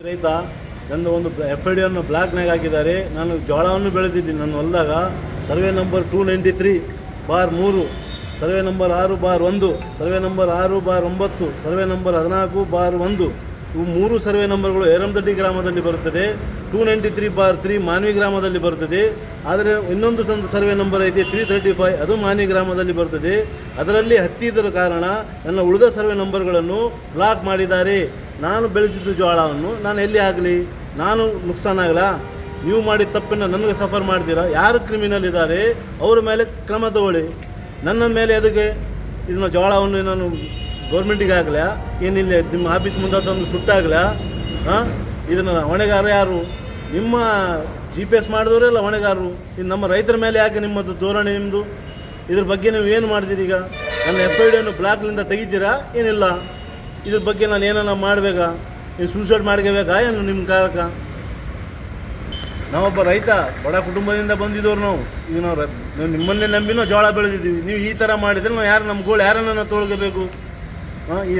ರೈತ ನನ್ನ ಒಂದು FID ಬ್ಲಾಕ್ನಾಗ ಹಾಕಿದ್ದಾರೆ. ನಾನು ಜೋಳವನ್ನು ಬೆಳೆದಿದ್ದೀನಿ. ನನ್ನ ಹೊಲದಾಗ survey number 293/3, survey number 6/1, survey number 6/9, survey number 14/1 ಇವು 3 ಸರ್ವೆ ನಂಬರ್ಗಳು ಏರಂದಡ್ಡಿ ಗ್ರಾಮದಲ್ಲಿ ಬರುತ್ತದೆ. 293/3 ಮಾನ್ವಿ ಗ್ರಾಮದಲ್ಲಿ ಬರುತ್ತದೆ. ಆದರೆ ಇನ್ನೊಂದು ಸರ್ವೆ ನಂಬರ್ ಐತಿ 335, ಅದು ಮಾನ್ವಿ ಗ್ರಾಮದಲ್ಲಿ ಬರುತ್ತದೆ. ಅದರಲ್ಲಿ ಹತ್ತಿದ ಕಾರಣ ನನ್ನ ಉಳಿದ ಸರ್ವೆ ನಂಬರ್ಗಳನ್ನು ಬ್ಲಾಕ್ ಮಾಡಿದ್ದಾರೆ. ನಾನು ಬೆಳೆಸಿದ್ದು ಜೋಳವನ್ನು ನಾನು ಎಲ್ಲಿ ಆಗಲಿ, ನಾನು ನುಕ್ಸಾನಾಗಲ್ಲ. ನೀವು ಮಾಡಿದ ತಪ್ಪನ್ನು ನನಗೆ ಸಫರ್ ಮಾಡ್ತೀರಾ. ಯಾರು ಕ್ರಿಮಿನಲ್ ಇದ್ದಾರೆ ಅವರ ಮೇಲೆ ಕ್ರಮ ತಗೊಳ್ಳಿ. ನನ್ನ ಮೇಲೆ ಅದಕ್ಕೆ ಇದನ್ನ ಜೋಳವನ್ನು ನಾನು ಗೌರ್ಮೆಂಟಿಗೆ ಆಗಲ, ಏನಿಲ್ಲ ನಿಮ್ಮ ಆಫೀಸ್ ಮುಂದೆ ತಂದು ಸುಟ್ಟಾಗಲ. ಇದನ್ನು ಹೊಣೆಗಾರ ಯಾರು? ನಿಮ್ಮ GPS ಮಾಡಿದವರೆಲ್ಲ ಹೊಣೆಗಾರರು. ಇದು ನಮ್ಮ ರೈತರ ಮೇಲೆ ಯಾಕೆ ನಿಮ್ಮದು ಧೋರಣೆ? ನಿಮ್ಮದು ಇದ್ರ ಬಗ್ಗೆ ನೀವು ಏನು ಮಾಡ್ತೀರಿ? ಈಗ ನನ್ನ FID ಬ್ಲಾಕ್ನಿಂದ ತೆಗಿತೀರಾ ಏನಿಲ್ಲ? ಇದ್ರ ಬಗ್ಗೆ ನಾನು ಏನನ್ನ ಮಾಡಬೇಕಾ? ನೀವು ಸೂಸೈಡ್ ಮಾಡ್ಕೋಬೇಕಾ ಏನು ನಿಮ್ಮ ಕಾರಕ? ನಾವೊಬ್ಬ ರೈತ, ಬಡ ಕುಟುಂಬದಿಂದ ಬಂದಿದ್ದವ್ರು ನಾವು. ಈಗ ನಾವು ನಿಮ್ಮನ್ನೇ ನಂಬಿನೋ ಜೋಳ ಬೆಳೆದಿದ್ದೀವಿ. ನೀವು ಈ ಥರ ಮಾಡಿದರೆ ನಾವು ಯಾರು ನಮ್ಮ ಗೋಳು ಯಾರನ್ನ ತೊಳ್ಕೋಬೇಕು? ಈ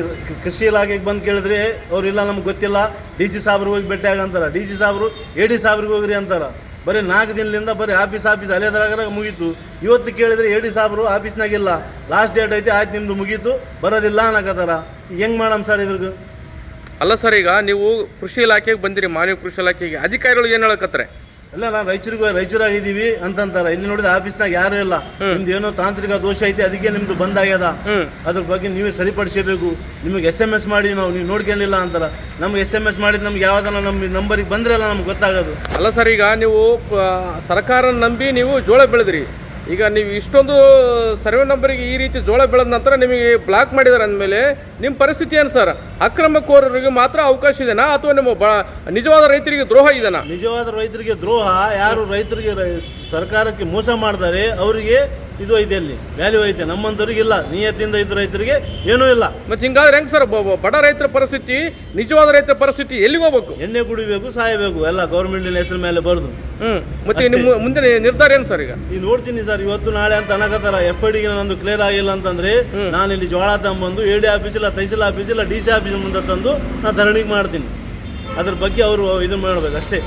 ಕೃಷಿ ಇಲಾಖೆಗೆ ಬಂದು ಕೇಳಿದ್ರೆ ಅವರಿಲ್ಲ ನಮ್ಗೆ ಗೊತ್ತಿಲ್ಲ, DC ಸಾಬ್ರಿಗೆ ಹೋಗಿ ಭೇಟಿ ಆಗಂತಾರೆ. DC ಸಾಬ್ರು AD ಸಾಬ್ರಿಗೆ ಹೋಗ್ರಿ ಅಂತಾರೆ. ಬರೀ 4 ದಿನದಿಂದ ಬರೀ ಆಫೀಸ್ ಅಲೆದ್ರಾಗ ಮುಗೀತು. ಇವತ್ತು ಕೇಳಿದರೆ AD ಸಾಬ್ರು ಆಫೀಸ್ನಾಗಿಲ್ಲ, ಲಾಸ್ಟ್ ಡೇಟ್ ಐತಿ, ಆಯ್ತು ನಿಮ್ಮದು ಮುಗೀತು, ಬರೋದಿಲ್ಲ ಅನ್ನಕತ್ತಾರ. ಹೆಂಗೆ ಮಾಡಮ್ ಸರ್ ಇದ್ರಿಗೆ? ಅಲ್ಲ ಸರ್, ಈಗ ನೀವು ಕೃಷಿ ಇಲಾಖೆಗೆ ಬಂದಿರಿ, ಮಾನವ ಕೃಷಿ ಇಲಾಖೆಗೆ ಅಧಿಕಾರಿಗಳು ಏನು ಹೇಳಕತ್ತಾರೆ? ಇಲ್ಲ, ನಾನು ರಾಯಚೂರಾಗಿದ್ದೀವಿ ಅಂತಂತಾರೆ. ಇಲ್ಲಿ ನೋಡಿದ ಆಫೀಸ್ನಾಗ ಯಾರು ಇಲ್ಲ, ನಿಮ್ದು ಏನೋ ತಾಂತ್ರಿಕ ದೋಷ ಐತಿ, ಅದಕ್ಕೆ ನಿಮ್ದು ಬಂದಾಗ್ಯದ, ಅದ್ರ ಬಗ್ಗೆ ನೀವೇ ಸರಿಪಡಿಸಬೇಕು. ನಿಮಗೆ SMS ಮಾಡಿ ನೀವು ನೋಡ್ಕೊಂಡಿಲ್ಲ ಅಂತಾರ. ನಮ್ಗೆ SMS ಮಾಡಿದ್ ನಮ್ಗೆ ಯಾವ್ದಾನ ನಮ್ಮ ನಂಬರಿಗೆ ಬಂದ್ರಲ್ಲ ನಮ್ಗೆ ಗೊತ್ತಾಗೋದು. ಅಲ್ಲ ಸರ್, ಈಗ ನೀವು ಸರ್ಕಾರ ನಂಬಿ ನೀವು ಜೋಳ ಬೆಳೆದ್ರಿ. ಈಗ ನೀವು ಇಷ್ಟೊಂದು ಸರ್ವೆ ನಂಬರಿಗೆ ಈ ರೀತಿ ಜೋಳ ಬೆಳೆದ ನಂತರ ನಿಮಗೆ ಬ್ಲಾಕ್ ಮಾಡಿದಾರೆ ಅಂದಮೇಲೆ ನಿಮ್ಮ ಪರಿಸ್ಥಿತಿ ಏನು ಸರ್? ಅಕ್ರಮಕೋರರಿಗೆ ಮಾತ್ರ ಅವಕಾಶ ಇದೆನಾ, ಅಥವಾ ನಿಮ್ಮ ನಿಜವಾದ ರೈತರಿಗೆ ದ್ರೋಹ ಇದೆನಾ? ನಿಜವಾದ ರೈತರಿಗೆ ದ್ರೋಹ. ಯಾರು ರೈತರಿಗೆ ಸರ್ಕಾರಕ್ಕೆ ಮೋಸ ಮಾಡ್ತಾರೆ ಅವರಿಗೆ ಇದು ಐತೆ, ಅಲ್ಲಿ ವ್ಯಾಲ್ಯೂ ಐತೆ. ನಮ್ಮಂಥವ್ರಿಗೆ ಇಲ್ಲ. ನಿಯತ್ತಿಂದ ಇದ್ದ ರೈತರಿಗೆ ಏನೂ ಇಲ್ಲ. ಮತ್ತೆ ಹಿಂಗಾದ್ರೆ ಹೆಂಗೆ ಸರ್? ಬಡ ರೈತರ ಪರಿಸ್ಥಿತಿ, ನಿಜವಾದ ರೈತರ ಪರಿಸ್ಥಿತಿ ಎಲ್ಲಿಗೆ ಹೋಗ್ಬೇಕು? ಎಣ್ಣೆ ಕುಡಿಬೇಕು, ಸಾಯಬೇಕು, ಎಲ್ಲ ಗೌರ್ಮೆಂಟಿನ ಹೆಸರು ಮೇಲೆ ಬರೆದು. ಮತ್ತೆ ನಿಮ್ಮ ಮುಂದೆ ನಿರ್ಧಾರ ಏನು ಸರ್? ಈಗ ನೋಡ್ತೀನಿ ಸರ್, ಇವತ್ತು ನಾಳೆ ಅಂತ ಅನ್ನಕತ್ತಾರ. FID ನಂದು ಕ್ಲಿಯರ್ ಆಗಿಲ್ಲ ಅಂತಂದ್ರೆ ನಾನು ಇಲ್ಲಿ ಜೋಳ ತಗೊಂಬಂದು AD ಆಫೀಸ್ ಇಲ್ಲ, ತಹಸೀಲ್ ಆಫೀಸ್ ಇಲ್ಲ, DC ಆಫೀಸ್ ಮುಂದೆ ತಂದು ನಾನು ಧರಣಿಗೆ ಮಾಡ್ತೀನಿ. ಅದ್ರ ಬಗ್ಗೆ ಅವರು ಇದು ಮಾಡ್ಬೇಕು ಅಷ್ಟೇ.